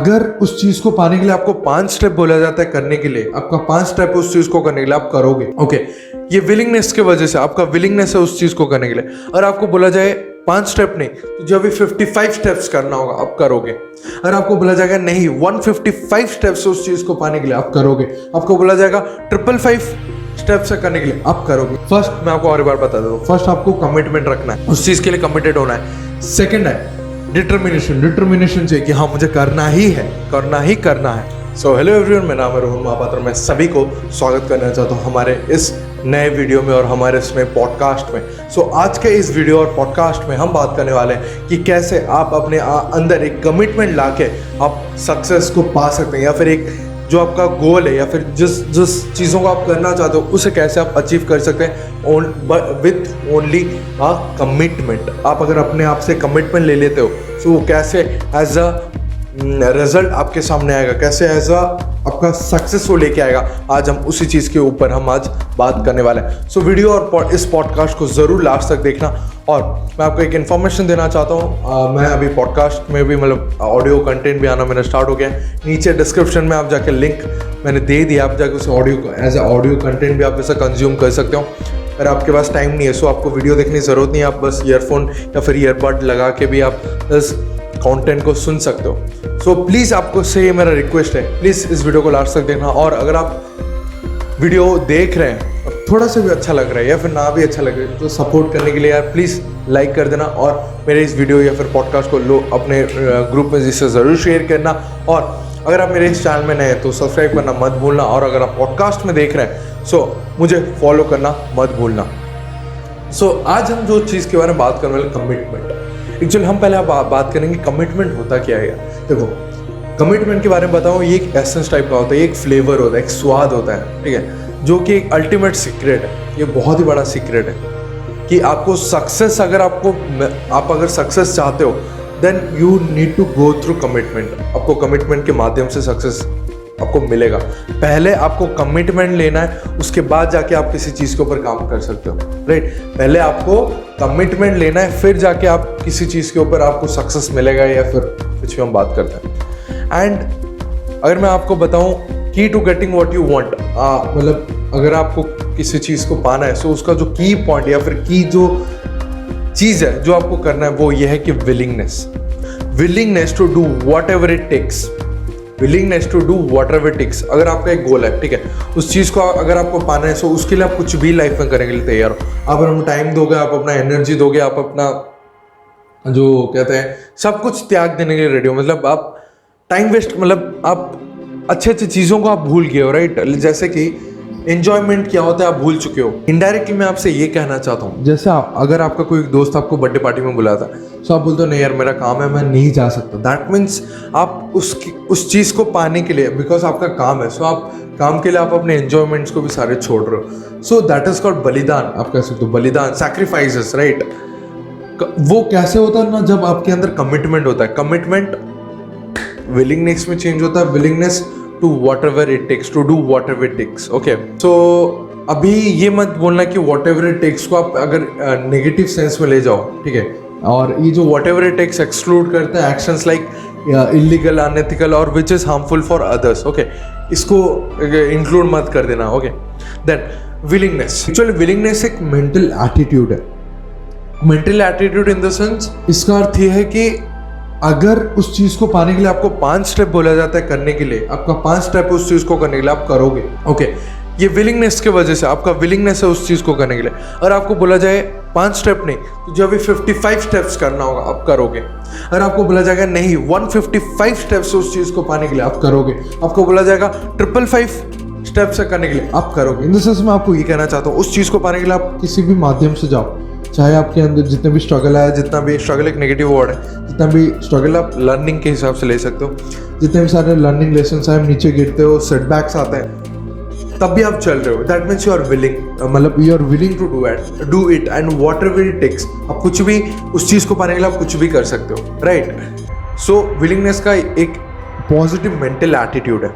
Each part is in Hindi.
अगर उस चीज को पाने के लिए आपको 5 स्टेप बोला जाता है करने के लिए, आपका 5 स्टेप उस चीज को करने के लिए आप करोगे। ओके, ये विलिंगनेस के वजह से आपका विलिंगनेस है उस चीज को करने के लिए। और आपको बोला जाए 5 स्टेप नहीं तो जो अभी 55 स्टेप्स करना होगा आप करोगे। अगर आपको बोला जाएगा नहीं 155 स्टेप्स उस चीज को पाने के लिए आप करोगे। आपको बोला जाएगा 555 स्टेप्स करने के लिए आप करोगे। फर्स्ट मैं आपको और एक बार बता देता हूँ, फर्स्ट आपको कमिटमेंट रखना है, उस चीज के लिए कमिटेड होना है। सेकंड है डिटर्मिनेशन चाहिए कि हाँ मुझे करना ही करना है। सो हेलो एवरीवन, मेरा नाम है रोहन महापात्र। मैं सभी को स्वागत करना चाहता हूँ हमारे इस नए वीडियो में और हमारे इसमें पॉडकास्ट में। सो आज के इस वीडियो और पॉडकास्ट में हम बात करने वाले हैं कि कैसे आप अपने अंदर एक कमिटमेंट लाके आप सक्सेस को पा सकते हैं, या फिर एक जो आपका गोल है या फिर जिस चीज़ों को आप करना चाहते हो उसे कैसे आप अचीव कर सकते हैं विथ ओनली अ कमिटमेंट। आप अगर अपने आप से कमिटमेंट ले लेते हो तो वो कैसे एज अ रिजल्ट आपके सामने आएगा, कैसे एज अ आपका सक्सेस वो लेके आएगा। आज हम उसी चीज़ के ऊपर हम आज बात करने वाले हैं। सो वीडियो और इस पॉडकास्ट को ज़रूर लास्ट तक देखना। और मैं आपको एक इन्फॉर्मेशन देना चाहता हूँ, मैं अभी पॉडकास्ट में भी मतलब ऑडियो कंटेंट भी आना मेरा स्टार्ट हो गया है। नीचे डिस्क्रिप्शन में आप जाके लिंक मैंने दे दिया, आप जाके उस ऑडियो को एज अ ऑडियो कंटेंट भी आप वैसा कंज्यूम कर सकते हो। अगर आपके पास टाइम नहीं है सो आपको वीडियो देखने की ज़रूरत नहीं है, आप बस ईयरफोन या फिर ईयरबड लगा के भी आप इस कंटेंट को सुन सकते हो। सो प्लीज़ आपको से ये मेरा रिक्वेस्ट है, प्लीज़ इस वीडियो को लास्ट तक देखना। और अगर आप वीडियो देख रहे हैं और थोड़ा सा भी अच्छा लग रहा है या फिर ना भी अच्छा लग रहा है तो सपोर्ट करने के लिए यार प्लीज़ लाइक कर देना और मेरे इस वीडियो या फिर पॉडकास्ट को अपने ग्रुप में जिससे ज़रूर शेयर करना। और अगर आप मेरे इस चैनल में नए हैं तो सब्सक्राइब करना मत भूलना। और अगर आप पॉडकास्ट में देख रहे हैं सो मुझे फॉलो करना मत भूलना। सो आज हम जो चीज़ के बारे में बात करने वाले कमिटमेंट। एक्चुअली हम पहले बात करेंगे कमिटमेंट होता क्या है। देखो, कमिटमेंट के बारे में बताऊँ, ये एक एसेंस टाइप का होता है, एक फ्लेवर होता है, एक स्वाद होता है, ठीक है, जो कि एक अल्टीमेट सीक्रेट है। ये बहुत ही बड़ा सीक्रेट है कि आपको सक्सेस आप अगर सक्सेस चाहते हो then you need to go through commitment. आपको कमिटमेंट के माध्यम से सक्सेस आपको मिलेगा। पहले आपको कमिटमेंट लेना है, उसके बाद जाके आप किसी चीज़ के ऊपर काम कर सकते हो, राइट। पहले आपको कमिटमेंट लेना है, फिर जाके आप किसी चीज़ के ऊपर आपको सक्सेस मिलेगा या फिर कुछ भी हम बात करते हैं। एंड अगर मैं आपको बताऊं की to getting what you want, मतलब अगर आपको किसी चीज़ को पाना है सो उसका जो की पॉइंट या फिर की जो चीज़ है जो आपको करना है वो ये है कि willingness to do what ever it takes. Willingness to do what ever it takes. अगर आपका एक गोल है, ठीक है, उस चीज़ को अगर आपको पाना है सो उसके लिए आप कुछ भी लाइफ में करने के लिए तैयार हो। आप अपना टाइम दोगे, आप अपना एनर्जी दोगे, आप अपना जो कहते हैं सब कुछ त्याग देने के लिए रेडी हो। मतलब आप टाइम वेस्ट, मतलब आप अच्छे चीज़ों को आप भूल गए हो, राइट। जैसे कि एंजॉयमेंट क्या होता है आप भूल चुके हो। इनडायरेक्टली मैं आपसे ये कहना चाहता हूँ, जैसे अगर आपका कोई दोस्त आपको बर्थडे पार्टी में बुलाता है तो आप बोलते हो नहीं यार मेरा काम है, मैं नहीं जा सकता। दैट मीन्स आप उस चीज़ को पाने के लिए, बिकॉज आपका काम है, सो आप काम के लिए आप अपने एंजॉयमेंट्स को भी सारे छोड़ रहे हो। सो दैट इज कॉल्ड बलिदान। आप कह सकते हो बलिदान, सैक्रिफाइसेस, राइट। वो कैसे होता है ना, जब आपके अंदर कमिटमेंट होता है। कमिटमेंट विलिंगनेस में चेंज होता है, willingness to what ever it takes, to do what ever it takes. Okay, so अभी ये मत बोलना कि वॉट एवर इट टेक्स को आप अगर नेगेटिव सेंस में ले जाओ, ठीक है। और ये जो what ever it takes exclude करता है एक्शंस लाइक इलीगल, अनएथिकल और which is harmful for others. Okay, इसको इंक्लूड मत कर देना। Okay, then willingness. Actually willingness एक मेंटल एटीट्यूड है। Mental attitude in the sense, इसका अर्थ ये है कि अगर उस चीज़ को पाने के लिए आपको 5 स्टेप बोला जाता है करने के लिए, आपका 5 स्टेप उस चीज़ को करने के लिए आप करोगे। ओके, ये विलिंगनेस के वजह से आपका विलिंगनेस है उस चीज़ को करने के लिए। और आपको बोला जाए 5 स्टेप नहीं तो जो अभी 55 स्टेप्स करना होगा आप करोगे। अगर आपको बोला जाएगा नहीं 155 स्टेप्स उस चीज़ को पाने के लिए आप करोगे। आपको बोला जाएगा 555 स्टेप्स करने के लिए आप करोगे। इन द सेंस मैं आपको ये कहना चाहता हूँ, उस चीज़ को पाने के लिए आप किसी भी माध्यम से जाओ, चाहे आपके अंदर जितने भी स्ट्रगल है, जितना भी स्ट्रगल एक नेगेटिव वर्ड है, जितना भी स्ट्रगल आप लर्निंग के हिसाब से ले सकते हो, जितने भी सारे लर्निंग लेसन है, नीचे गिरते हो, सेटबैक्स आते हैं, तब भी आप चल रहे हो। That means you are willing, मतलब you are willing to do it and what ever it takes. आप कुछ भी उस चीज़ को पाने के लिए आप कुछ भी कर सकते हो, राइट। सो विलिंगनेस का एक पॉजिटिव मेंटल एटीट्यूड है।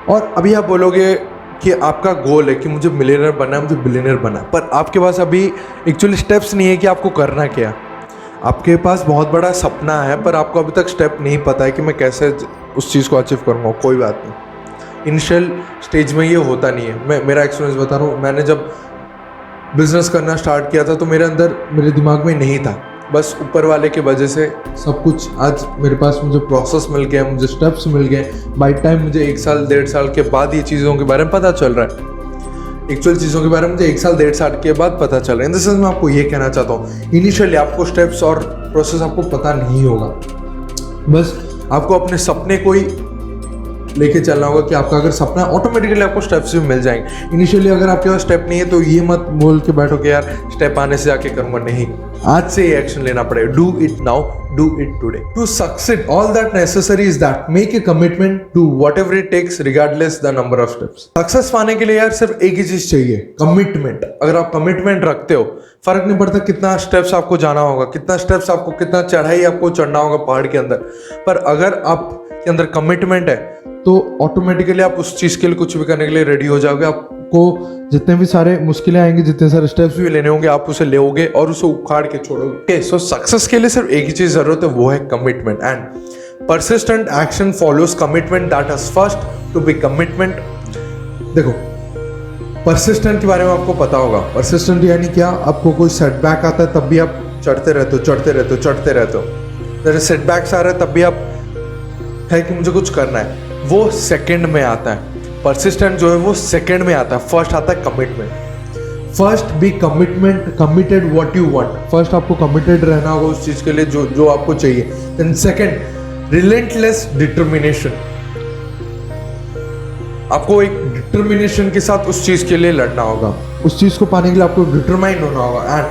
और अभी आप बोलोगे कि आपका गोल है कि मुझे मिलियनर बनना है, मुझे बिलियनर बनना है, पर आपके पास अभी एक्चुअली स्टेप्स नहीं है कि आपको करना क्या। आपके पास बहुत बड़ा सपना है पर आपको अभी तक स्टेप नहीं पता है कि मैं कैसे उस चीज़ को अचीव करूँगा, कोई बात नहीं। इनिशियल स्टेज में ये होता नहीं है। मैं मेरा एक्सपीरियंस बता रहा हूँ। मैंने जब बिजनेस करना स्टार्ट किया था तो मेरे अंदर, मेरे दिमाग में नहीं था, बस ऊपर वाले की वजह से सब कुछ आज मेरे पास, मुझे प्रोसेस मिल गया, मुझे स्टेप्स मिल गए। बाय टाइम मुझे 1 साल 1.5 साल के बाद ये चीज़ों के बारे में पता चल रहा है। एक्चुअल चीज़ों के बारे में मुझे 1 साल 1.5 साल के बाद पता चल रहा है। इन द सेंस मैं आपको ये कहना चाहता हूँ, इनिशियली आपको स्टेप्स और प्रोसेस आपको पता नहीं होगा। बस आपको अपने सपने को ही लेके चलना होगा कि आपका अगर सपना है, ऑटोमेटिकली आपको स्टेप्स भी मिल जाएंगे। इनिशियली अगर आपके पास स्टेप नहीं है तो ये मत बोल के बैठो कि यार स्टेप आने से आके करूँगा, नहीं, आज से ये एक्शन लेना पड़ेगा। Do it now, do it today to succeed. All that necessary is that make a commitment to whatever it takes regardless the number of steps. Success पाने के लिए यार सिर्फ एक ही चीज चाहिए, कमिटमेंट। अगर आप कमिटमेंट रखते हो, फर्क नहीं पड़ता कितना स्टेप्स आपको जाना होगा, कितना स्टेप्स आपको, कितना चढ़ाई आपको चढ़ना होगा पहाड़ के अंदर, पर अगर आपके अंदर कमिटमेंट है तो ऑटोमेटिकली आप उस चीज के लिए कुछ भी करने के लिए रेडी हो जाओगे। आपको जितने भी सारे मुश्किलें आएंगी, जितने सारे स्टेप्स भी लेने होंगे, आप उसे लेओगे और उसे उखाड़ के छोड़ोगे। सो सक्सेस के लिए सिर्फ एक ही चीज जरूरत है, वो है commitment. And persistent action follows commitment that has first to be commitment. देखो, परसिस्टेंट के बारे में आपको पता होगा। परसिस्टेंट यानी क्या? आपको कोई सेटबैक आता है तब भी आप चढ़ते रहते हो, चढ़ते रहते हो, चढ़ते रहते हो। जैसे सेटबैक्स आ रहा है तब भी आप है कि मुझे कुछ करना है, वो सेकंड में आता है। परसिस्टेंट जो है वो सेकंड में आता है। फर्स्ट आता है commitment. First be committed what you want. First आपको कमिटेड रहना होगा उस चीज के लिए जो आपको चाहिए। Then second, relentless determination. आपको एक डिटर्मिनेशन के साथ उस चीज के लिए लड़ना होगा, उस चीज को पाने के लिए आपको डिटरमाइन होना होगा। And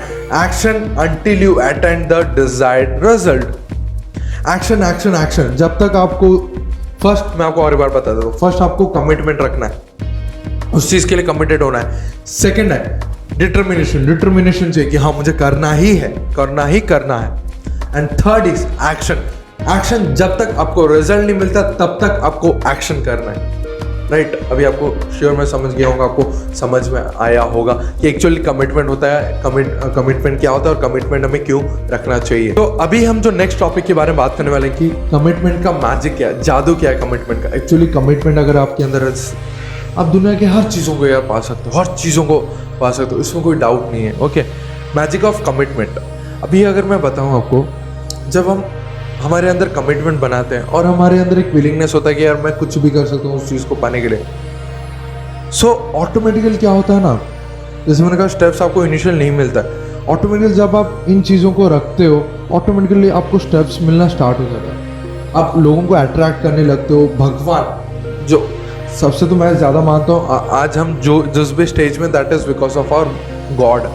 action until you attend the desired result. Action action action, जब तक आपको, फर्स्ट मैं आपको और एक बार बता दूं, फर्स्ट आपको कमिटमेंट रखना है, उस चीज के लिए कमिटेड होना है। सेकंड है डिटर्मिनेशन। डिटर्मिनेशन चाहिए कि हाँ मुझे करना ही है, करना ही करना है। And third is action. Action, जब तक आपको रिजल्ट नहीं मिलता तब तक आपको एक्शन करना है। राइट, अभी आपको श्योर मैं समझ गया होगा, आपको समझ में आया होगा कि एक्चुअली कमिटमेंट होता है, कमिटमेंट क्या होता है और कमिटमेंट हमें क्यों रखना चाहिए। तो अभी हम जो नेक्स्ट टॉपिक के बारे में बात करने वाले हैं कि कमिटमेंट का मैजिक क्या है, जादू क्या है कमिटमेंट का। एक्चुअली कमिटमेंट अगर आपके अंदर है, आप दुनिया के हर चीज़ों को यार पा सकते हो, हर चीज़ों को पा सकते हो, इसमें कोई डाउट नहीं है। Okay, magic of commitment. अभी अगर मैं बताऊँ आपको, जब हम हमारे अंदर कमिटमेंट बनाते हैं और हमारे अंदर एक विलिंगनेस होता है कि यार मैं कुछ भी कर सकता हूँ उस चीज़ को पाने के लिए, सो ऑटोमेटिकली क्या होता है ना, जैसे मैंने कहा स्टेप्स आपको इनिशियल नहीं मिलता है, ऑटोमेटिकली जब आप इन चीज़ों को रखते हो ऑटोमेटिकली आपको स्टेप्स मिलना स्टार्ट हो जाता है। आप लोगों को अट्रैक्ट करने लगते हो। भगवान, जो सबसे तो मैं ज़्यादा मानता हूँ, आज हम जो जिस भी स्टेज में, that is because of our God.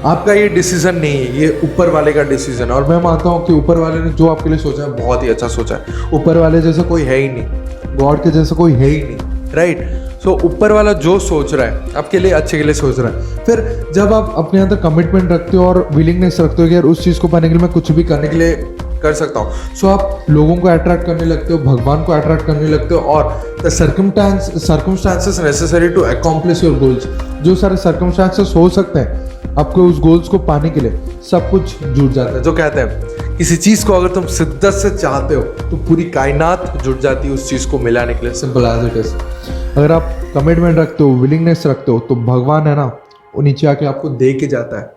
आपका ये डिसीजन नहीं है, ये ऊपर वाले का डिसीजन है। और मैं मानता हूँ कि ऊपर वाले ने जो आपके लिए सोचा है बहुत ही अच्छा सोचा है। ऊपर वाले जैसा कोई है ही नहीं, गॉड के जैसा कोई है ही नहीं, राइट। सो ऊपर वाला जो सोच रहा है आपके लिए अच्छे के लिए सोच रहा है। फिर जब आप अपने अंदर कमिटमेंट रखते हो और विलिंगनेस रखते हो कि यार उस चीज़ को पाने के लिए मैं कुछ भी करने के लिए कर सकता हूँ, सो आप लोगों को अट्रैक्ट करने लगते हो, भगवान को अट्रैक्ट करने लगते हो, और the circumstances necessary to accomplish your goals. जो सारे सर्कमस्टांसेस हो सकते हैं आपको उस गोल्स को पाने के लिए, सब कुछ जुट जाता है। जो कहते हैं किसी चीज़ को अगर तुम शिद्दत से चाहते हो तो पूरी कायनात जुट जाती है उस चीज़ को मिलाने के लिए। Simple as it is. अगर आप कमिटमेंट रखते हो, विलिंगनेस रखते हो, तो भगवान है ना, वो नीचे आके आपको दे के जाता है,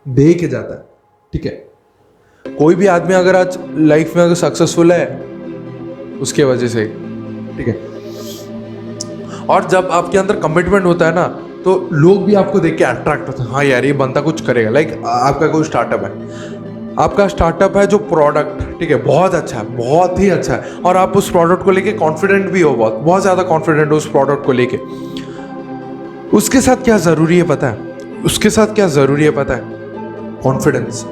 दे के जाता है। ठीक है, कोई भी आदमी अगर आज लाइफ में अगर सक्सेसफुल है उसके वजह से, ठीक है। और जब आपके अंदर कमिटमेंट होता है ना तो लोग भी आपको देख के अट्रैक्ट होते हैं, हाँ यार ये बंदा कुछ करेगा। लाइक आपका कोई स्टार्टअप है, आपका स्टार्टअप है जो प्रोडक्ट, ठीक है, बहुत अच्छा है, बहुत ही अच्छा है, और आप उस प्रोडक्ट को लेके कॉन्फिडेंट भी हो, बहुत ज़्यादा कॉन्फिडेंट हो उस प्रोडक्ट को लेके। उसके साथ क्या ज़रूरी है पता है? उसके साथ क्या ज़रूरी है पता है? कॉन्फिडेंस।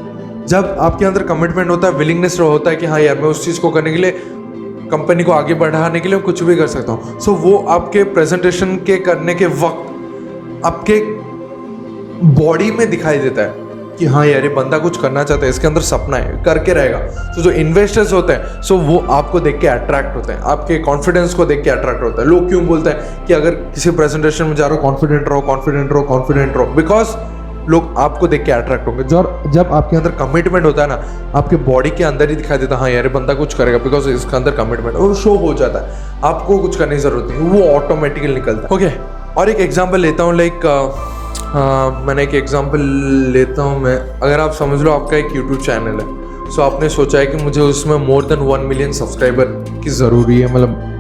जब आपके अंदर कमिटमेंट होता है, विलिंगनेस होता है कि हाँ यार मैं उस चीज़ को करने के लिए, कंपनी को आगे बढ़ाने के लिए कुछ भी कर सकता हूँ, सो वो आपके प्रेजेंटेशन के करने के वक्त आपके बॉडी में दिखाई देता है कि हाँ यार ये बंदा कुछ करना चाहता है, इसके अंदर सपना है, करके रहेगा। तो जो इन्वेस्टर्स होते हैं, सो वो आपको देख के अट्रैक्ट होते हैं, आपके कॉन्फिडेंस को देख के अट्रैक्ट होता है। लोग क्यों बोलते हैं कि अगर किसी प्रेजेंटेशन में जा रहे हो कॉन्फिडेंट रहो, कॉन्फिडेंट रहो, कॉन्फिडेंट रहो, बिकॉज लोग आपको देख के अट्रैक्ट होंगे। जब आपके अंदर कमिटमेंट होता है ना, आपके बॉडी के अंदर ही दिखाई देता है हाँ यार बंदा कुछ करेगा, बिकॉज इसके अंदर कमिटमेंट वो शो हो जाता है, आपको कुछ करने की जरूरत नहीं, वो ऑटोमेटिकली निकलता है। ओके, और एक एग्जाम्पल लेता हूँ, मैंने एक एग्जाम्पल लेता हूँ मैं, अगर आप समझ लो आपका एक यूट्यूब चैनल है, सो आपने सोचा है कि मुझे उसमें मोर देन 1 मिलियन सब्सक्राइबर की ज़रूरी है, मतलब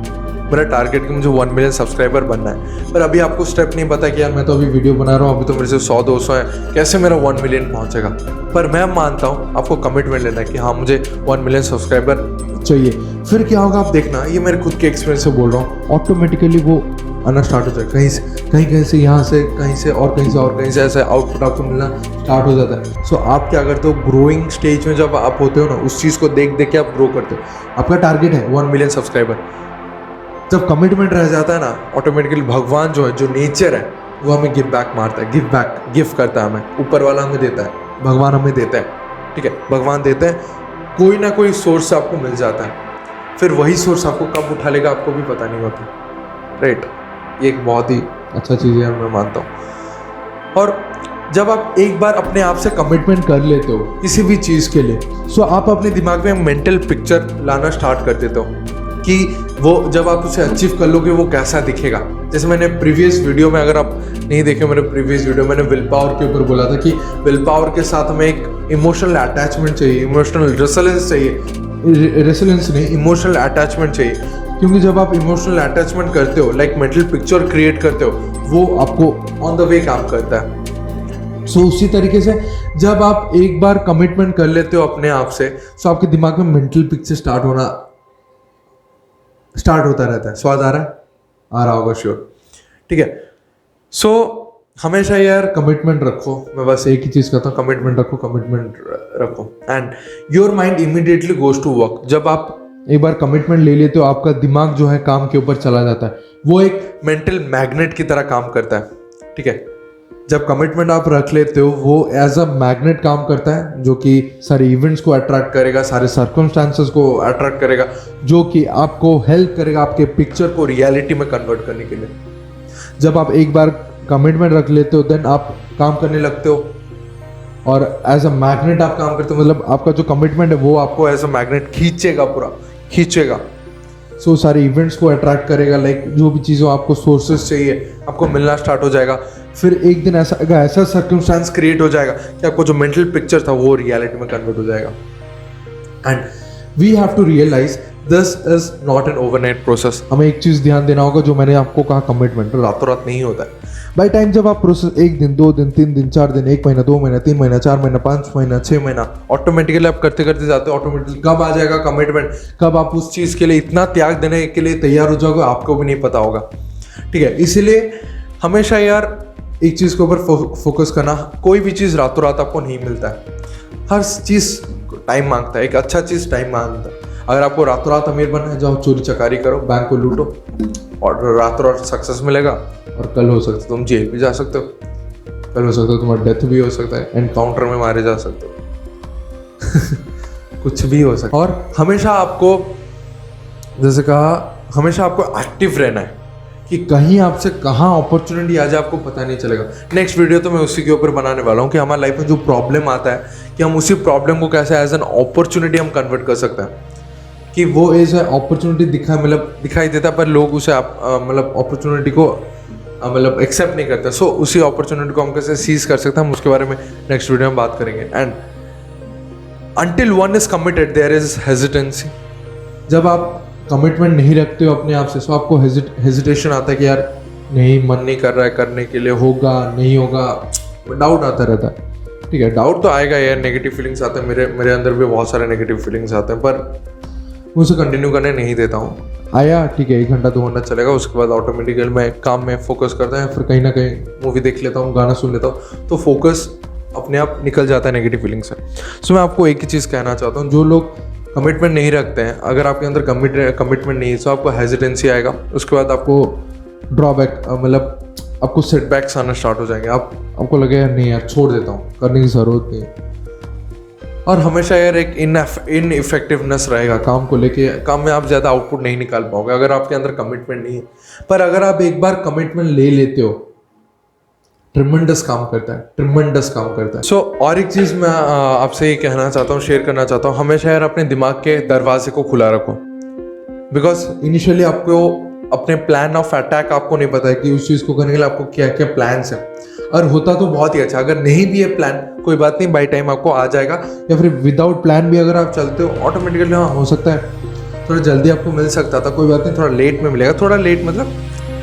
मेरा टारगेट कि मुझे 1 मिलियन सब्सक्राइबर बनना है, पर अभी आपको स्टेप नहीं पता कि यार मैं तो अभी वीडियो बना रहा हूँ, अभी तो मेरे से 100-200 है, कैसे मेरा 1 मिलियन पहुँचेगा। पर मैं मानता हूँ आपको कमिटमेंट लेना है कि हाँ मुझे 1 मिलियन सब्सक्राइबर चाहिए। फिर क्या होगा आप देखना, ये मेरे खुद के एक्सपीरियंस से बोल रहा हूँ, ऑटोमेटिकली वो आना स्टार्ट हो जाए, कहीं से यहाँ से कहीं से और कहीं से ऐसे आउटपुट आपको मिलना स्टार्ट हो जाता है। सो आप क्या करते हो, ग्रोइंग स्टेज में जब आप होते हो ना, उस चीज़ को देख के आप ग्रो करते हो। आपका टारगेट है 1 मिलियन सब्सक्राइबर, जब कमिटमेंट रह जाता है ना, ऑटोमेटिकली भगवान जो है, जो नेचर है, वो हमें गिव बैक मारता है, गिव करता है हमें, ऊपर वाला हमें देता है, भगवान हमें देता है, ठीक है, भगवान देते हैं, कोई ना कोई सोर्स आपको मिल जाता है, फिर वही सोर्स आपको कब उठा लेगा आपको भी पता नहीं होता, राइट। ये एक बहुत ही अच्छा चीज़ है, मैं मानता हूँ। और जब आप एक बार अपने आप से कमिटमेंट कर लेते हो किसी भी चीज़ के लिए, सो आप अपने दिमाग में मेंटल पिक्चर लाना स्टार्ट कर देते हो कि वो जब आप उसे अचीव कर लोगे वो कैसा दिखेगा। जैसे मैंने प्रीवियस वीडियो में, अगर आप नहीं देखे मेरे प्रीवियस वीडियो, मैंने विल पावर के ऊपर बोला था कि विल पावर के साथ हमें एक इमोशनल अटैचमेंट चाहिए, इमोशनल रेसिलेंस चाहिए, रेसिलेंस नहीं, इमोशनल अटैचमेंट चाहिए, क्योंकि जब आप इमोशनल अटैचमेंट करते हो, लाइक मेंटल पिक्चर क्रिएट करते हो, वो आपको ऑन द वे काम करता है। सो उसी तरीके से जब आप एक बार कमिटमेंट कर लेते हो अपने आप से, सो आपके दिमाग में मेंटल पिक्चर स्टार्ट होता रहता है। स्वाद आ रहा है, आ रहा होगा श्योर, ठीक है। सो हमेशा यार कमिटमेंट रखो, मैं बस एक ही चीज कहता हूँ, कमिटमेंट रखो and your mind immediately goes to work. जब आप एक बार कमिटमेंट ले लेते हो, आपका दिमाग जो है काम के ऊपर चला जाता है, वो एक मेंटल मैग्नेट की तरह काम करता है, ठीक है। जब कमिटमेंट आप रख लेते हो, वो एज अ मैग्नेट काम करता है, जो कि सारे इवेंट्स को अट्रैक्ट करेगा, सारे सर्कमस्टांसेस को अट्रैक्ट करेगा, जो कि आपको हेल्प करेगा आपके पिक्चर को रियलिटी में कन्वर्ट करने के लिए। जब आप एक बार कमिटमेंट रख लेते हो, देन आप काम करने लगते हो और एज अ मैग्नेट आप काम करते हो, मतलब आपका जो कमिटमेंट है वो आपको एज अ मैग्नेट खींचेगा। सो सारे इवेंट्स को अट्रैक्ट करेगा, लाइक जो भी चीज़ों आपको सोर्सेस चाहिए आपको मिलना स्टार्ट हो जाएगा। फिर एक दिन ऐसा सर्कमस्टांस क्रिएट हो जाएगा कि आपको जो मेंटल पिक्चर था वो रियलिटी में कन्वर्ट हो जाएगा। And we have to realise this is not an overnight process. हमें एक चीज़ ध्यान देना होगा, जो मैंने आपको कहा, कमिटमेंट रातों रात नहीं होता है। बाई टाइम जब आप प्रोसेस 1 दिन 2 दिन 3 दिन 4 दिन 1 महीना 2 महीना 3 महीना 4 महीना 5 महीना 6 महीना ऑटोमेटिकली आप करते जाते हो, ऑटोमेटिकली कब आ जाएगा कमिटमेंट, कब आप उस चीज़ के लिए इतना त्याग देने के लिए तैयार हो जाओगे, आपको भी नहीं पता होगा, ठीक है। इसीलिए हमेशा यार एक चीज़ के ऊपर फोकस करना, कोई भी चीज़ रातों रात आपको नहीं मिलता है, हर चीज़ टाइम मांगता है, एक अच्छा चीज़ टाइम मांगता है। अगर आपको रातों रात अमीर बनना है, जाओ चोरी चकारी करो, बैंक को लूटो और रातों रात सक्सेस मिलेगा, और कल हो सकता है तुम जेल भी जा सकते हो, कल हो सकता है तुम्हारा डेथ भी हो सकता है, एनकाउंटर में मारे जा सकते हो कुछ भी हो सकता है। और हमेशा आपको, जैसे कहा, हमेशा आपको एक्टिव रहना है कि कहीं आपसे कहाँ अपॉर्चुनिटी आ जाए आपको पता नहीं चलेगा। नेक्स्ट वीडियो तो मैं उसी के ऊपर बनाने वाला हूँ कि हमारी लाइफ में जो प्रॉब्लम आता है कि हम उसी प्रॉब्लम को कैसे एज एन अपॉर्चुनिटी हम कन्वर्ट कर सकते हैं, कि वो एज ए अपॉर्चुनिटी दिखाई देता है, पर लोग उसे मतलब अपॉर्चुनिटी को मतलब एक्सेप्ट नहीं करते। सो उसी अपॉर्चुनिटी को हम कैसे सीज कर सकते हैं, हम उसके बारे में नेक्स्ट वीडियो में बात करेंगे। And until one is committed there is hesitancy. जब आप कमिटमेंट नहीं रखते हो अपने आप से, सो आपको हेजिटेशन आता है कि यार नहीं, मन नहीं कर रहा है करने के लिए, होगा नहीं होगा, डाउट आता रहता है, ठीक है। डाउट तो आएगा यार, नेगेटिव फीलिंग्स आते हैं, मेरे अंदर भी बहुत सारे नेगेटिव फीलिंग्स आते हैं, पर उसे कंटिन्यू करने नहीं देता हूँ। आया, ठीक है, 1 घंटा 2 घंटा चलेगा, उसके बाद ऑटोमेटिकली मैं काम में फोकस करता है, फिर कहीं ना कहीं मूवी देख लेता हूँ, गाना सुन लेता हूँ, तो फोकस अपने आप निकल जाता है नेगेटिव फीलिंग से। सो मैं आपको एक ही चीज़ कहना चाहता हूँ, जो लोग कमिटमेंट नहीं रखते हैं, अगर आपके अंदर कमिटमेंट नहीं है, तो आपको हेजिटेंसी आएगा, उसके बाद आपको ड्रॉबैक, मतलब आपको सेटबैक्स आना स्टार्ट हो जाएंगे, आपको लगेगा नहीं यार छोड़ देता हूँ, करने की ज़रूरत नहीं। और हमेशा यार एक इनइफेक्टिवनेस रहेगा काम को लेके, काम में आप ज़्यादा आउटपुट नहीं निकाल पाओगे अगर आपके अंदर कमिटमेंट नहीं है। पर अगर आप एक बार कमिटमेंट ले लेते हो, ट्रिमेंडस काम करता है, ट्रिमेंडस काम करता है। सो और एक चीज़ मैं आपसे ये कहना चाहता हूँ, शेयर करना चाहता हूँ, हमेशा यार अपने दिमाग के दरवाजे को खुला रखो। बिकॉज इनिशियली आपको अपने प्लान ऑफ अटैक आपको नहीं पता है कि उस चीज़ को करने के लिए आपको क्या क्या प्लान्स हैं। और होता तो बहुत ही अच्छा, अगर नहीं भी है प्लान कोई बात नहीं, बाई टाइम आपको आ जाएगा। या फिर विदाउट प्लान भी अगर आप चलते हो ऑटोमेटिकली, हाँ हो सकता है थोड़ा जल्दी आपको मिल सकता था, कोई बात नहीं, थोड़ा लेट में मिलेगा। थोड़ा लेट मतलब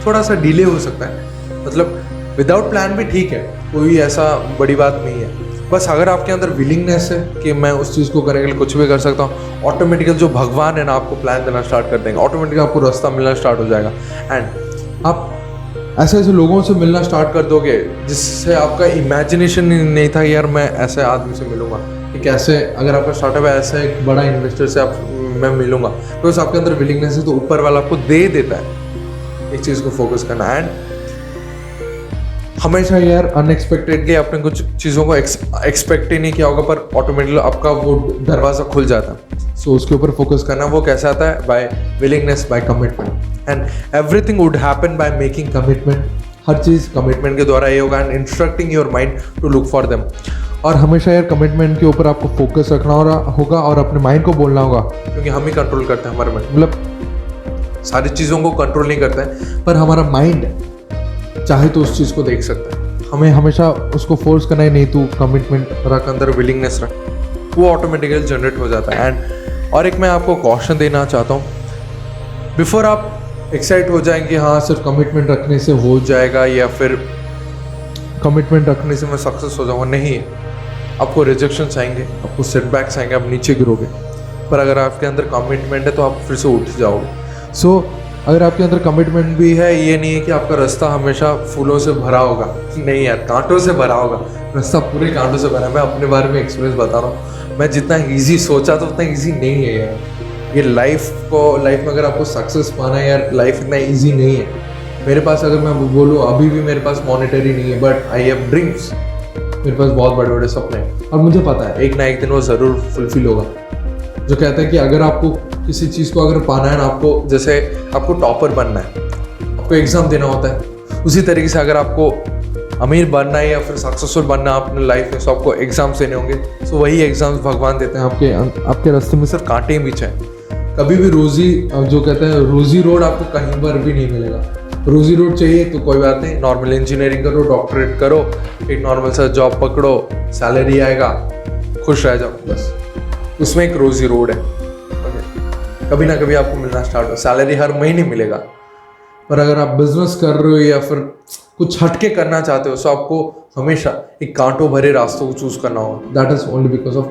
थोड़ा सा डिले हो सकता है, मतलब विदाउट प्लान भी ठीक है, कोई ऐसा बड़ी बात नहीं है। बस अगर आपके अंदर विलिंगनेस है कि मैं उस चीज़ को करने के लिए कुछ भी कर सकता हूँ, ऑटोमेटिकली जो भगवान है ना आपको प्लान देना स्टार्ट कर देंगे, ऑटोमेटिकली आपको रास्ता मिलना स्टार्ट हो जाएगा। एंड आप ऐसे ऐसे लोगों से मिलना स्टार्ट कर दोगे जिससे आपका इमेजिनेशन नहीं था यार मैं ऐसे आदमी से मिलूंगा, कि कैसे अगर आपका स्टार्टअप है ऐसे एक बड़ा इन्वेस्टर से मैं मिलूंगा। तो बस आपके अंदर विलिंगनेस है तो ऊपर वाला आपको दे देता है एक चीज़ को फोकस करना। एंड हमेशा यार अनएक्सपेक्टेडली आपने कुछ चीज़ों को एक्सपेक्ट ही नहीं किया होगा, पर ऑटोमेटिकली आपका वो दरवाज़ा खुल जाता है। सो उसके ऊपर फोकस करना, वो कैसे आता है? By willingness, by commitment. And everything would happen by making commitment. हर चीज़ कमिटमेंट के द्वारा ये होगा। And instructing your mind to look for them. और हमेशा यार कमिटमेंट के ऊपर आपको फोकस रखना होगा और अपने माइंड को बोलना होगा, क्योंकि हम ही कंट्रोल करते हैं हमारा माइंड। मतलब सारी चीज़ों को कंट्रोल नहीं करते हैं, पर हमारा माइंड चाहे तो उस चीज़ को देख सकता है। हमें हमेशा उसको फोर्स करना ही नहीं, तू कमिटमेंट रख, अंदर विलिंगनेस रख, वो ऑटोमेटिकली जनरेट हो जाता है। एंड और एक मैं आपको कॉशन देना चाहता हूँ, बिफोर आप एक्साइट हो जाएंगे हाँ सिर्फ कमिटमेंट रखने से हो जाएगा या फिर कमिटमेंट रखने से मैं सक्सेस हो जाऊँगा, नहीं। आपको रिजेक्शंस आएंगे, आपको सेटबैक्स आएंगे, आप नीचे गिरोगे, पर अगर आपके अंदर कमिटमेंट है तो आप फिर से उठ जाओगे। सो अगर आपके अंदर कमिटमेंट भी है, ये नहीं है कि आपका रास्ता हमेशा फूलों से भरा होगा, नहीं यार, कांटों से भरा होगा। रास्ता पूरे कांटों से भरा है। मैं अपने बारे में एक्सपीरियंस बता रहा हूँ, मैं जितना ईजी सोचा था उतना ईजी नहीं है यार। ये लाइफ में अगर आपको सक्सेस पाना है यार, लाइफ इतना ईजी नहीं है। मेरे पास अगर मैं बोलूँ अभी भी मेरे पास मॉनेटरी नहीं है, बट आई हैव ड्रीम्स। मेरे पास बहुत बड़े बड़े सपने हैं और मुझे पता है एक ना एक दिन वो ज़रूर फुलफिल होगा। जो कहते हैं कि अगर आपको किसी चीज़ को अगर पाना है ना, आपको जैसे आपको टॉपर बनना है, आपको एग्ज़ाम देना होता है, उसी तरीके से अगर आपको अमीर बनना है या फिर सक्सेसफुल बनना है अपने लाइफ में, तो आपको एग्ज़ाम्स देने होंगे। तो वही एग्ज़ाम्स भगवान देते हैं आपके रास्ते में, सिर्फ कांटे ही बीच हैं। कभी भी रोज़ी, जो कहते हैं रोज़ी रोड, आपको कहीं पर भी नहीं मिलेगा। रोज़ी रोड चाहिए तो कोई बात नहीं, नॉर्मल इंजीनियरिंग करो, डॉक्टरेट करो, एक नॉर्मल सा जॉब पकड़ो, सैलरी आएगा, खुश रह जाओ, बस उसमें एक रोज़ी रोड है। ओके, कभी ना कभी आपको मिलना स्टार्ट हो। सैलरी हर महीने मिलेगा, पर अगर आप बिजनेस कर रहे हो या फिर कुछ हटके करना चाहते हो, तो आपको हमेशा एक कांटों भरे रास्तों को चूज करना होगा। That is only because of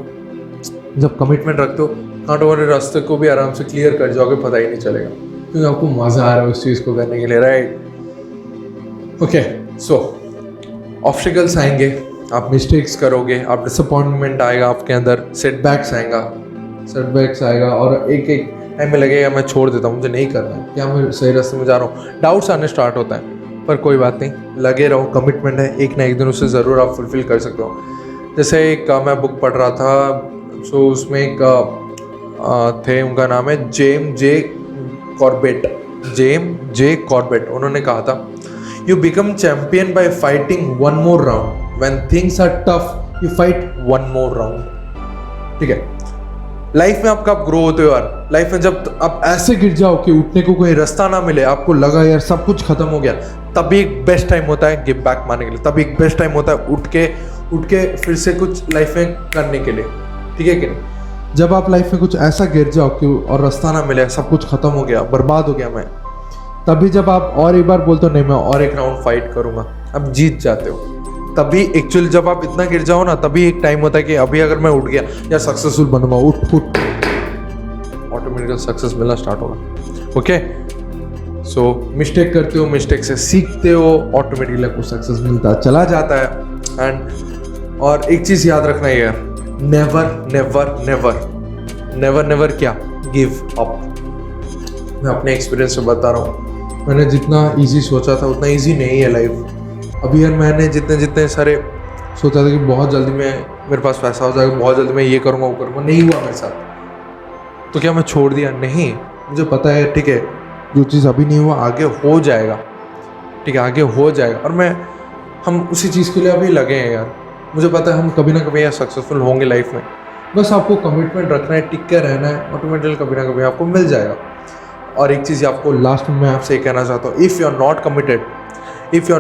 जब कमिटमेंट रखते हो, कांटों भरे रास्ते को भी आराम से क्लियर कर जाओगे, पता ही नहीं चलेगा, क्योंकि आपको मजा आ रहा है उस चीज को करने के लिए, राइट? ओके, सो ऑब्स्टिकल्स आएंगे, आप मिस्टेक्स करोगे, आप डिसअपॉइंटमेंट आएगा आपके अंदर, सेटबैक्स आएगा और एक टाइम में लगेगा मैं छोड़ देता हूँ, मुझे नहीं करना है, क्या मैं सही रास्ते में जा रहा हूँ, डाउट्स आने स्टार्ट होता है। पर कोई बात नहीं, लगे रहो, कमिटमेंट है, एक ना एक दिन उसे ज़रूर आप फुलफिल कर सकते हो। जैसे एक मैं बुक पढ़ रहा था, सो उसमें एक थे, उनका नाम है जेम जे कॉर्बेट। उन्होंने कहा था, you become champion by fighting one more round, when things are tough you fight one more round. ठीक है, लाइफ में आप कब ग्रो होते हो यार? लाइफ में जब आप ऐसे गिर जाओ कि उठने को कोई रास्ता ना मिले, आपको लगा यार सब कुछ खत्म हो गया, तभी एक बेस्ट टाइम होता है गिव बैक मारने के लिए, तभी एक बेस्ट टाइम होता है उठ के फिर से कुछ लाइफ में करने के लिए। ठीक है कि नहीं? जब आप लाइफ में कुछ ऐसा गिर जाओ कि और रास्ता ना मिले, सब कुछ खत्म हो गया, बर्बाद हो गया मैं, तभी जब आप और एक बार बोलते हो नहीं मैं और एक राउंड फाइट करूंगा, आप जीत जाते हो। तभी एक्चुअली जब आप इतना गिर जाओ ना, तभी एक टाइम होता है कि अभी अगर मैं उठ गया यार सक्सेसफुल बनूंगा, उठ ऑटोमेटिकली सक्सेस मिलना स्टार्ट होगा। ओके, सो मिस्टेक करते हो, मिस्टेक से सीखते हो, ऑटोमेटिकली आपको सक्सेस मिलता चला जाता है। एंड और एक चीज़ याद रखना है यार, नेवर क्या, गिव अप। मैं अपने एक्सपीरियंस से बता रहा हूँ, मैंने जितना इजी सोचा था उतना इजी नहीं है लाइफ। अभी यार मैंने जितने सारे सोचा था कि बहुत जल्दी मेरे पास पैसा हो जाएगा, बहुत जल्दी मैं ये करूँगा वो करूँगा, नहीं हुआ मेरे साथ। तो क्या मैं छोड़ दिया? नहीं, मुझे पता है, ठीक है, जो चीज़ अभी नहीं हुआ आगे हो जाएगा, ठीक है, आगे हो जाएगा। और मैं हम उसी चीज़ के लिए अभी लगे हैं यार। मुझे पता है हम कभी ना कभी यार सक्सेसफुल होंगे लाइफ में। बस आपको कमिटमेंट रखना है, टिक के रहना है, ऑटोमेटिकली कभी ना कभी आपको मिल जाएगा। और एक चीज़ आपको लास्ट में मैं आपसे कहना चाहता हूँ, if you are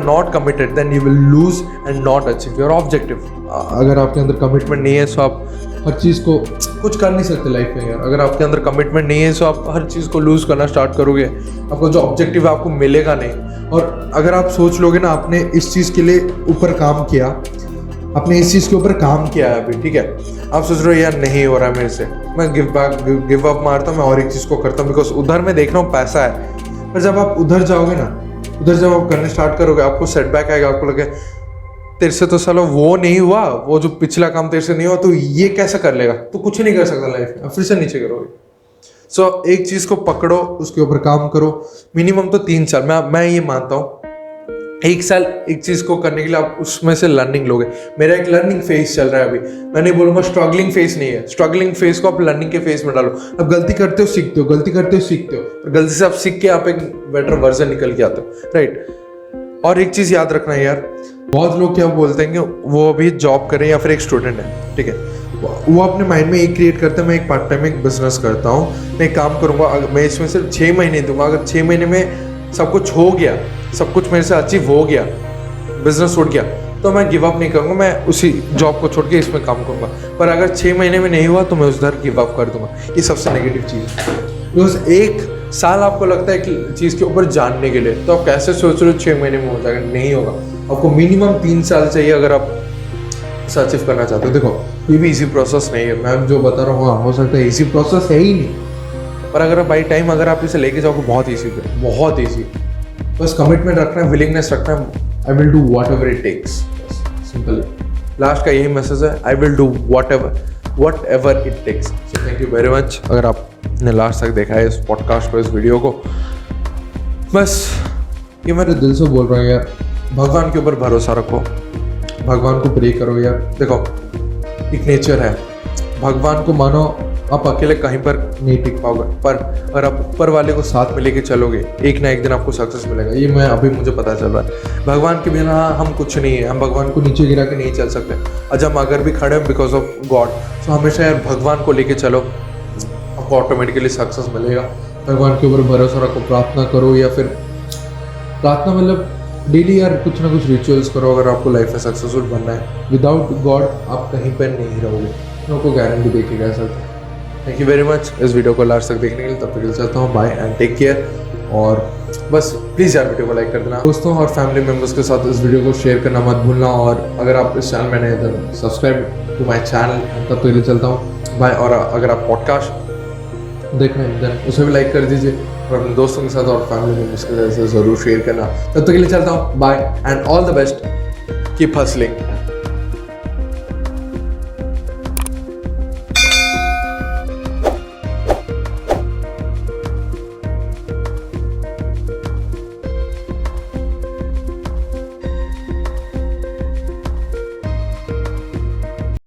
not committed then you will lose and not achieve your objective. अगर आपके अंदर कमिटमेंट नहीं है तो आप हर चीज़ को कुछ कर नहीं सकते लाइफ में यार। अगर आपके अंदर कमिटमेंट नहीं है तो आप हर चीज़ को लूज़ करना स्टार्ट करोगे, आपको जो ऑब्जेक्टिव है आपको मिलेगा नहीं। और अगर आप सोच लोगे ना आपने इस चीज़ के लिए ऊपर काम किया, आपने इस चीज़ के ऊपर काम किया है अभी, ठीक है, आप सोच रहे हो यार नहीं हो रहा है मेरे से, मैं गिव अप मारता हूँ, मैं और एक चीज़ को करता हूँ बिकॉज उधर मैं देख रहा हूँ पैसा है। पर जब आप उधर जाओगे ना, उधर जब आप करने स्टार्ट करोगे आपको सेटबैक आएगा, आपको लगे तेरे से तो साला वो नहीं हुआ, वो जो पिछला काम तेरे से नहीं हुआ, तो ये कैसे कर लेगा, तो कुछ नहीं कर सकता लाइफ में, फिर से नीचे करोगे। सो एक चीज़ को पकड़ो, उसके ऊपर काम करो, मिनिमम तो 3 साल। मैं ये मानता हूँ 1 साल एक चीज़ को करने के लिए आप उसमें से लर्निंग लोगे। मेरा एक लर्निंग फेज चल रहा है अभी, मैं नहीं बोलूँगा स्ट्रगलिंग फेज नहीं है, स्ट्रगलिंग फेज को आप लर्निंग के फेज में डालो। अब गलती करते हो सीखते हो, गलती करते हो सीखते हो, और गलती से आप सीख के आप एक बेटर वर्जन निकल के आते हो, राइट। और एक चीज़ याद रखना है यार, बहुत लोग क्या बोलते हैं कि वो अभी जॉब करें या फिर एक स्टूडेंट है, ठीक है, वो अपने माइंड में एक क्रिएट करते हैं मैं एक पार्ट टाइम एक बिजनेस करता हूँ, मैं एक काम करूँगा, मैं इसमें सिर्फ 6 महीने दूंगा, अगर 6 महीने में सब कुछ हो गया, सब कुछ मेरे से अचीव हो गया, बिजनेस उठ गया, तो मैं गिव अप नहीं करूँगा, मैं उसी जॉब को छोड़ के इसमें काम करूँगा। पर अगर 6 महीने में नहीं हुआ तो मैं उधर गिव अप कर दूंगा। ये सबसे नेगेटिव चीज़ है। बिकॉज 1 साल आपको लगता है कि चीज़ के ऊपर जानने के लिए, तो आप कैसे सोच रहे हो 6 महीने में हो जाएगा, नहीं होगा। आपको मिनिमम 3 साल चाहिए अगर आप अचीव करना चाहते हो। देखो ये भी इजी प्रोसेस नहीं है, मैं जो बता रहा हूँ हो सकता है इजी प्रोसेस है ही नहीं, पर अगर बाई टाइम अगर आप इसे लेके जाओगे बहुत ईजी है, बहुत ईजी। बस कमिटमेंट रखना है, विलिंगनेस रखना है, I will do what ever it takes, simple. Last का यही मैसेज है, I will do what ever it takes. So thank you very much अगर आपने लास्ट तक देखा है इस पॉडकास्ट को, इस वीडियो को। बस ये मेरे दिल से बोल रहा हूँ यार, भगवान के ऊपर भरोसा रखो, भगवान को प्रे करो यार। देखो एक नेचर है, भगवान को मानो, आप अकेले कहीं पर नहीं टिक पाओगे, पर अगर आप ऊपर वाले को साथ में लेके चलोगे एक ना एक दिन आपको सक्सेस मिलेगा। ये मैं अभी मुझे पता चल रहा है। भगवान के बिना हम कुछ नहीं है, हम भगवान को नीचे गिरा के नहीं चल सकते। आज हम अगर भी खड़े हैं बिकॉज ऑफ गॉड, तो हमेशा यार भगवान को लेके चलो, आपको ऑटोमेटिकली सक्सेस मिलेगा। भगवान के ऊपर भरोसा रखो, प्रार्थना करो, या फिर प्रार्थना मतलब डेली यार कुछ ना कुछ रिचुअल्स करो अगर आपको लाइफ में सक्सेसफुल बनना है। विदाउट गॉड आप कहीं पर नहीं रहोगे, मैं आपको गारंटी दे के कह सकता हूँ। थैंक यू वेरी मच इस वीडियो को लास्ट तक देखने के लिए। तब तक चाहता हूँ बाय एंड टेक केयर। और बस प्लीज़ यार वीडियो को लाइक कर देना, दोस्तों और फैमिली मेम्बर्स के साथ इस वीडियो को शेयर करना मत भूलना। और अगर आप इस चैनल में नए तो सब्सक्राइब टू माई चैनल। तब तक के लिए चलता हूँ बाय। और अगर आप पॉडकास्ट देख रहे हैं देन उसे भी लाइक कर दीजिए और अपने दोस्तों के साथ और फैमिली मेम्बर्स के साथ ज़रूर शेयर करना। तब तक के लिए चलता हूँ bye and all the best, keep hustling.